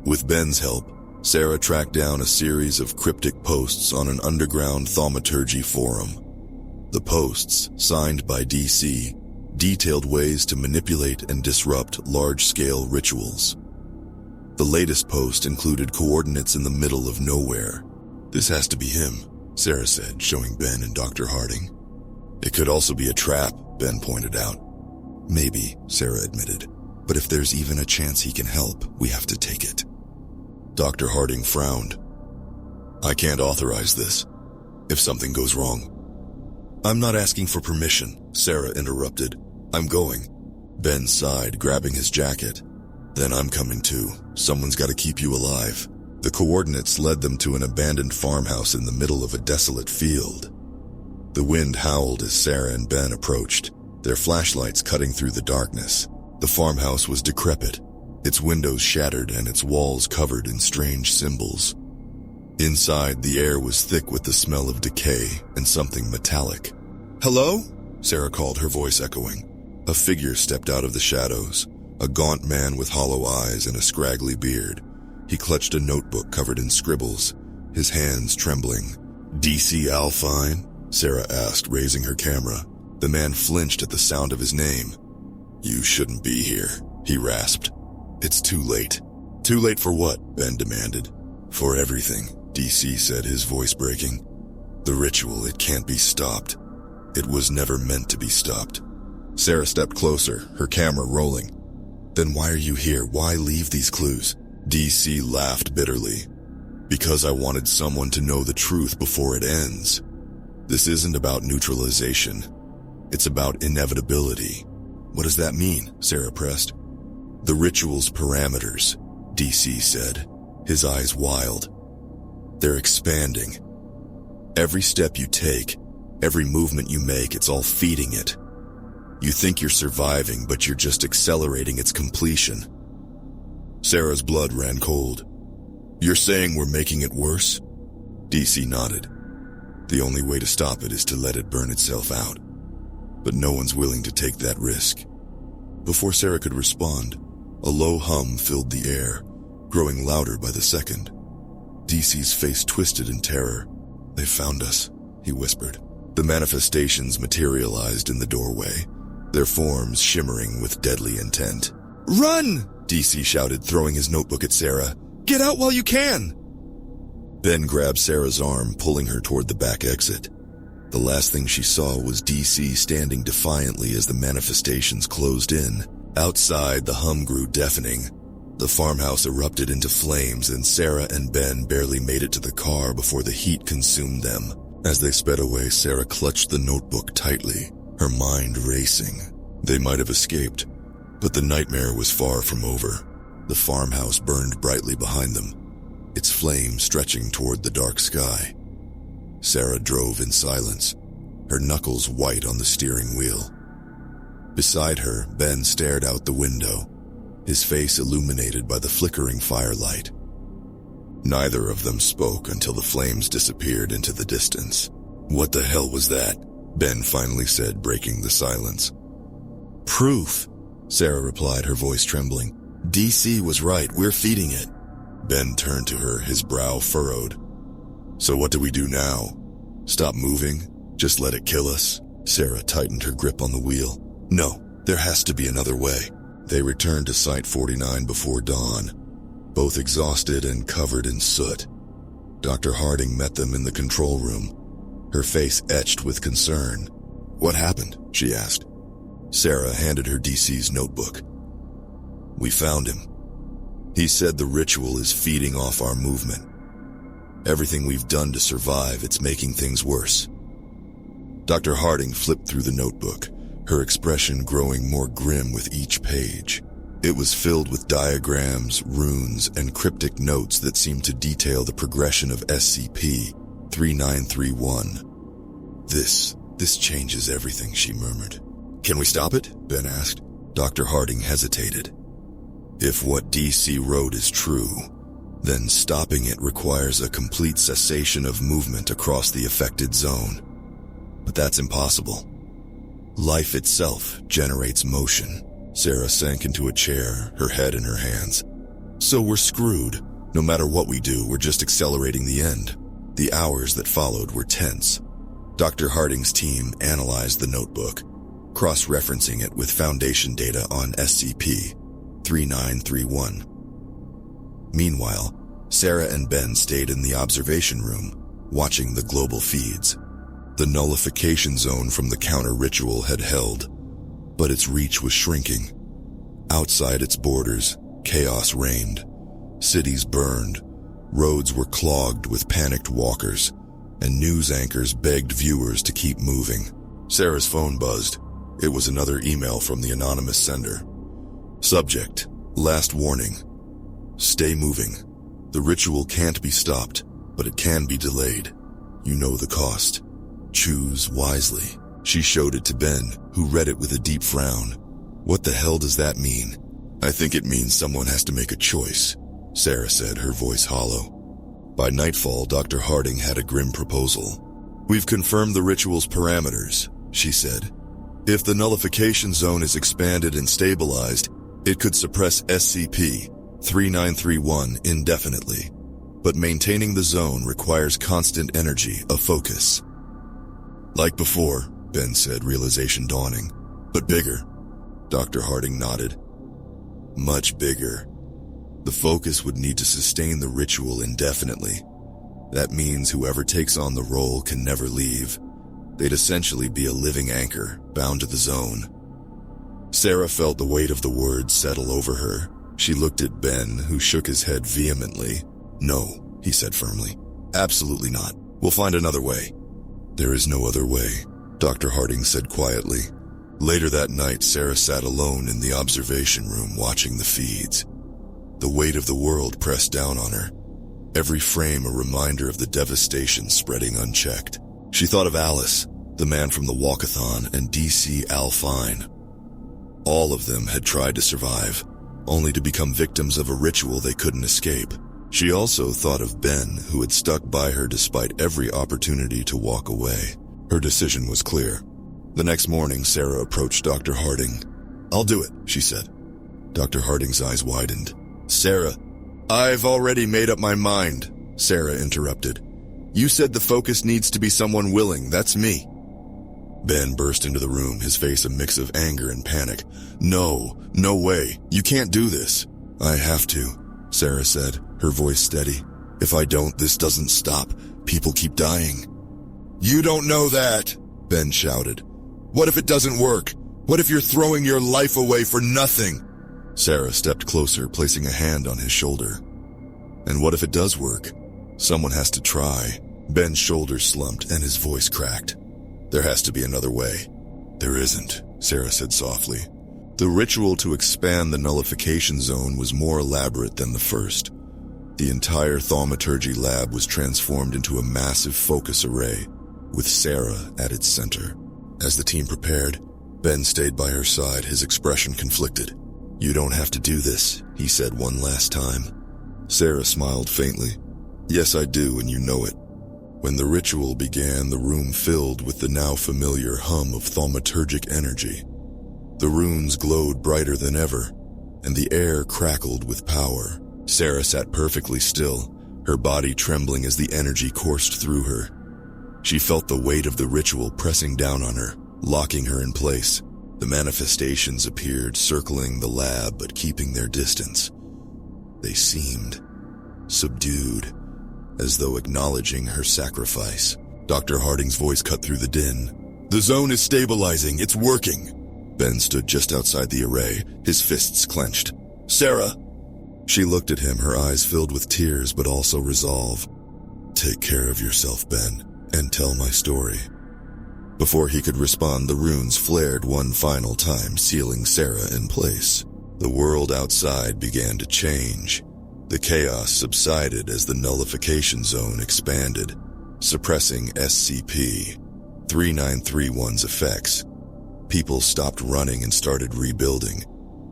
A: With Ben's help, Sarah tracked down a series of cryptic posts on an underground thaumaturgy forum. The posts, signed by DC, detailed ways to manipulate and disrupt large-scale rituals. The latest post included coordinates in the middle of nowhere. This has to be him, Sarah said, showing Ben and Dr. Harding. It could also be a trap, Ben pointed out. Maybe, Sarah admitted. But if there's even a chance he can help, we have to take it. Dr. Harding frowned. I can't authorize this. If something goes wrong. I'm not asking for permission, Sarah interrupted. I'm going. Ben sighed, grabbing his jacket. Then I'm coming too. Someone's got to keep you alive. The coordinates led them to an abandoned farmhouse in the middle of a desolate field. The wind howled as Sarah and Ben approached, their flashlights cutting through the darkness. The farmhouse was decrepit, its windows shattered and its walls covered in strange symbols. Inside, the air was thick with the smell of decay and something metallic. Hello? Sarah called, her voice echoing. A figure stepped out of the shadows, a gaunt man with hollow eyes and a scraggly beard. He clutched a notebook covered in scribbles, his hands trembling. DC Al Fine? Sarah asked, raising her camera. The man flinched at the sound of his name. You shouldn't be here, he rasped. It's too late. Too late for what? Ben demanded. For everything, DC said, his voice breaking. The ritual, it can't be stopped. It was never meant to be stopped. Sarah stepped closer, her camera rolling. Then why are you here? Why leave these clues? DC laughed bitterly. Because I wanted someone to know the truth before it ends. This isn't about neutralization. It's about inevitability. What does that mean? Sarah pressed. The ritual's parameters, DC said, his eyes wild. They're expanding. Every step you take, every movement you make, it's all feeding it. You think you're surviving, but you're just accelerating its completion. Sarah's blood ran cold. You're saying we're making it worse? DC nodded. The only way to stop it is to let it burn itself out. But no one's willing to take that risk. Before Sarah could respond, a low hum filled the air, growing louder by the second. DC's face twisted in terror. They found us, he whispered. The manifestations materialized in the doorway, their forms shimmering with deadly intent. Run! DC shouted, throwing his notebook at Sarah. Get out while you can! Ben grabbed Sarah's arm, pulling her toward the back exit. The last thing she saw was DC standing defiantly as the manifestations closed in. Outside, the hum grew deafening. The farmhouse erupted into flames, and Sarah and Ben barely made it to the car before the heat consumed them. As they sped away, Sarah clutched the notebook tightly, her mind racing. They might have escaped, but the nightmare was far from over. The farmhouse burned brightly behind them, its flame stretching toward the dark sky. Sarah drove in silence, her knuckles white on the steering wheel. Beside her, Ben stared out the window, his face illuminated by the flickering firelight. Neither of them spoke until the flames disappeared into the distance. What the hell was that? Ben finally said, breaking the silence. Proof, Sarah replied, her voice trembling. DC was right, we're feeding it. Ben turned to her, his brow furrowed. So what do we do now? Stop moving? Just let it kill us? Sarah tightened her grip on the wheel. No, there has to be another way. They returned to Site 49 before dawn, both exhausted and covered in soot. Dr. Harding met them in the control room, her face etched with concern. What happened? She asked. Sarah handed her DC's notebook. We found him. He said the ritual is feeding off our movement. Everything we've done to survive, it's making things worse. Dr. Harding flipped through the notebook, her expression growing more grim with each page. It was filled with diagrams, runes, and cryptic notes that seemed to detail the progression of SCP-3931. This changes everything, she murmured. Can we stop it? Ben asked. Dr. Harding hesitated. If what DC wrote is true, then stopping it requires a complete cessation of movement across the affected zone. But that's impossible. Life itself generates motion. Sarah sank into a chair, her head in her hands. So we're screwed. No matter what we do, we're just accelerating the end. The hours that followed were tense. Dr. Harding's team analyzed the notebook, cross-referencing it with Foundation data on SCP-3931. Meanwhile, Sarah and Ben stayed in the observation room, watching the global feeds. The nullification zone from the counter-ritual had held, but its reach was shrinking. Outside its borders, chaos reigned. Cities burned, roads were clogged with panicked walkers, and news anchors begged viewers to keep moving. Sarah's phone buzzed. It was another email from the anonymous sender. Subject: last warning. Stay moving. The ritual can't be stopped, but it can be delayed. You know the cost. Choose wisely. She showed it to Ben, who read it with a deep frown. What the hell does that mean? I think it means someone has to make a choice, Sarah said, her voice hollow. By nightfall, Dr. Harding had a grim proposal. We've confirmed the ritual's parameters, she said. If the nullification zone is expanded and stabilized, it could suppress SCP-3931 indefinitely. But maintaining the zone requires constant energy, a focus. Like before, Ben said, realization dawning. But bigger. Dr. Harding nodded. Much bigger. The focus would need to sustain the ritual indefinitely. That means whoever takes on the role can never leave. They'd essentially be a living anchor, bound to the zone. Sarah felt the weight of the words settle over her. She looked at Ben, who shook his head vehemently. "No," he said firmly. "Absolutely not. We'll find another way." "There is no other way," Dr. Harding said quietly. Later that night, Sarah sat alone in the observation room watching the feeds. The weight of the world pressed down on her, every frame a reminder of the devastation spreading unchecked. She thought of Alice, the man from the walkathon, and DC Alfine. All of them had tried to survive, only to become victims of a ritual they couldn't escape. She also thought of Ben, who had stuck by her despite every opportunity to walk away. Her decision was clear. The next morning, Sarah approached Dr. Harding. "I'll do it," she said. Dr. Harding's eyes widened. "Sarah, I've already made up my mind," Sarah interrupted. "You said the focus needs to be someone willing. That's me." Ben burst into the room, his face a mix of anger and panic. No way. You can't do this." "I have to," Sarah said, her voice steady. "If I don't, this doesn't stop. People keep dying." "You don't know that," Ben shouted. "What if it doesn't work? What if you're throwing your life away for nothing?" Sarah stepped closer, placing a hand on his shoulder. "And what if it does work? Someone has to try." Ben's shoulders slumped and his voice cracked. "There has to be another way." "There isn't," Sarah said softly. The ritual to expand the nullification zone was more elaborate than the first. The entire thaumaturgy lab was transformed into a massive focus array, with Sarah at its center. As the team prepared, Ben stayed by her side, his expression conflicted. "You don't have to do this," he said one last time. Sarah smiled faintly. "Yes, I do, and you know it." When the ritual began, the room filled with the now familiar hum of thaumaturgic energy. The runes glowed brighter than ever, and the air crackled with power. Sarah sat perfectly still, her body trembling as the energy coursed through her. She felt the weight of the ritual pressing down on her, locking her in place. The manifestations appeared, circling the lab but keeping their distance. They seemed subdued, as though acknowledging her sacrifice. Dr. Harding's voice cut through the din. "The zone is stabilizing. It's working." Ben stood just outside the array, his fists clenched. "Sarah!" She looked at him, her eyes filled with tears but also resolve. "Take care of yourself, Ben, and tell my story." Before he could respond, the runes flared one final time, sealing Sarah in place. The world outside began to change. The chaos subsided as the nullification zone expanded, suppressing SCP-3931's effects. People stopped running and started rebuilding,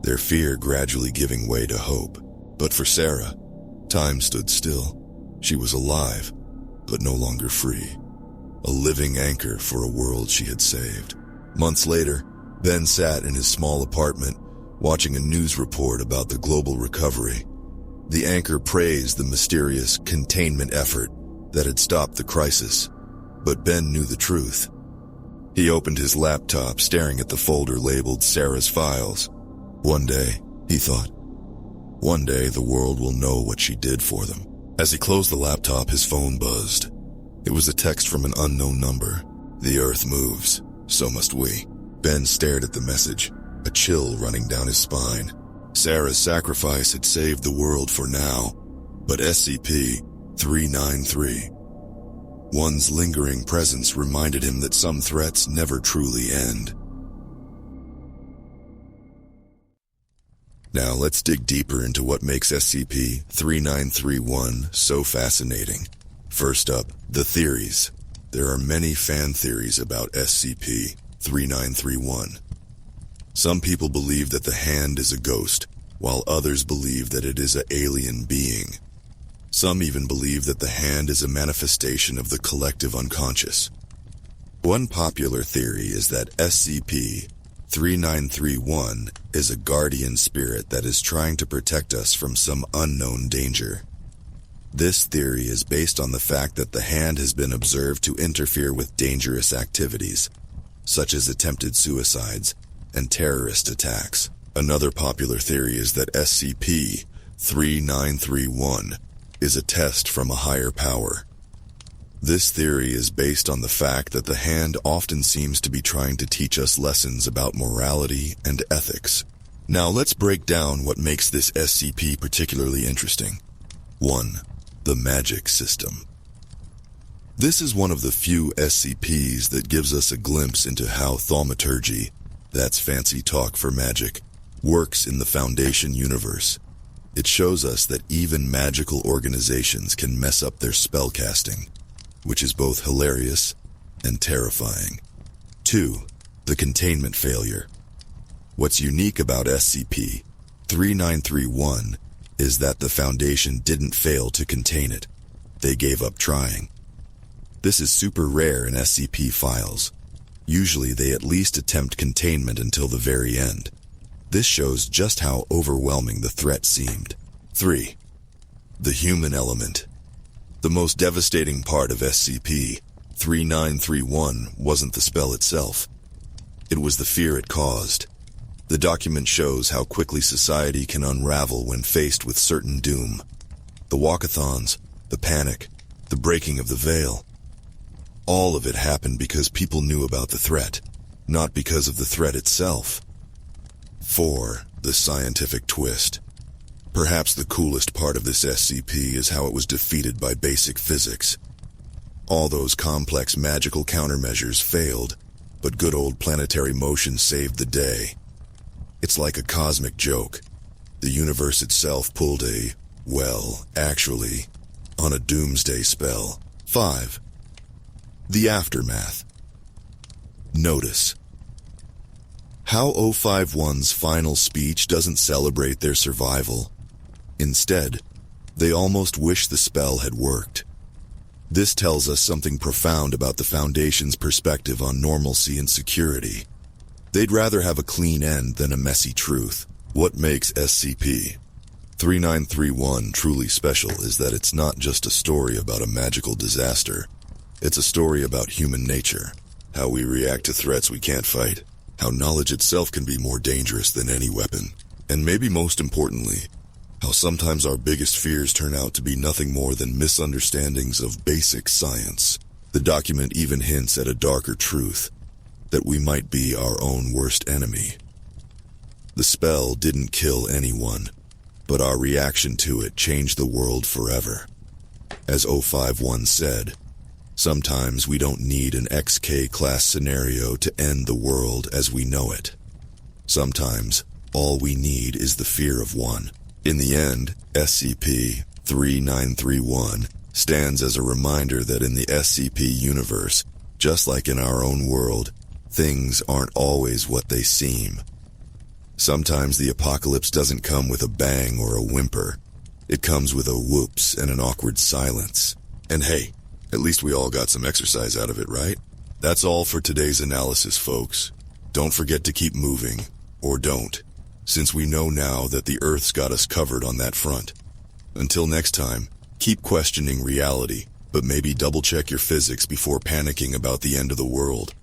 A: their fear gradually giving way to hope. But for Sarah, time stood still. She was alive, but no longer free. A living anchor for a world she had saved. Months later, Ben sat in his small apartment, watching a news report about the global recovery. The anchor praised the mysterious containment effort that had stopped the crisis, but Ben knew the truth. He opened his laptop, staring at the folder labeled Sarah's files. One day, he thought, one day the world will know what she did for them. As he closed the laptop, his phone buzzed. It was a text from an unknown number. "The Earth moves, so must we." Ben stared at the message, a chill running down his spine. Sarah's sacrifice had saved the world for now, but SCP-3931's lingering presence reminded him that some threats never truly end. Now let's dig deeper into what makes SCP-3931 so fascinating. First up, the theories. There are many fan theories about SCP-3931. Some people believe that the hand is a ghost, while others believe that it is an alien being. Some even believe that the hand is a manifestation of the collective unconscious. One popular theory is that SCP-3931 is a guardian spirit that is trying to protect us from some unknown danger. This theory is based on the fact that the hand has been observed to interfere with dangerous activities, such as attempted suicides and terrorist attacks. Another popular theory is that SCP-3931 is a test from a higher power, This theory is based on the fact that the hand often seems to be trying to teach us lessons about morality and ethics. Now let's break down what makes this SCP particularly interesting. 1. The magic system. This is one of the few SCPs that gives us a glimpse into how thaumaturgy, that's fancy talk for magic, works in the Foundation universe. It shows us that even magical organizations can mess up their spellcasting, which is both hilarious and terrifying. 2. The containment failure. What's unique about SCP-3931 is that the Foundation didn't fail to contain it. They gave up trying. This is super rare in SCP files. Usually they at least attempt containment until the very end. This shows just how overwhelming the threat seemed. 3. The human element. The most devastating part of SCP-3931 wasn't the spell itself. It was the fear it caused. The document shows how quickly society can unravel when faced with certain doom. The walkathons, the panic, the breaking of the veil. All of it happened because people knew about the threat, not because of the threat itself. 4. The scientific twist. Perhaps the coolest part of this SCP is how it was defeated by basic physics. All those complex magical countermeasures failed, but good old planetary motion saved the day. It's like a cosmic joke. The universe itself pulled a, well, actually, on a doomsday spell. 5. The aftermath. Notice how 051's final speech doesn't celebrate their survival. Instead, they almost wish the spell had worked. This tells us something profound about the Foundation's perspective on normalcy and security. They'd rather have a clean end than a messy truth. What makes SCP-3931 truly special is that it's not just a story about a magical disaster. It's a story about human nature, how we react to threats we can't fight, how knowledge itself can be more dangerous than any weapon, and maybe most importantly, how sometimes our biggest fears turn out to be nothing more than misunderstandings of basic science. The document even hints at a darker truth, that we might be our own worst enemy. The spell didn't kill anyone, but our reaction to it changed the world forever. As 051 said, sometimes we don't need an XK-class scenario to end the world as we know it. Sometimes, all we need is the fear of one. In the end, SCP-3931 stands as a reminder that in the SCP universe, just like in our own world, things aren't always what they seem. Sometimes the apocalypse doesn't come with a bang or a whimper. It comes with a whoops and an awkward silence. And hey, at least we all got some exercise out of it, right? That's all for today's analysis, folks. Don't forget to keep moving, or don't, since we know now that the Earth's got us covered on that front. Until next time, keep questioning reality, but maybe double-check your physics before panicking about the end of the world.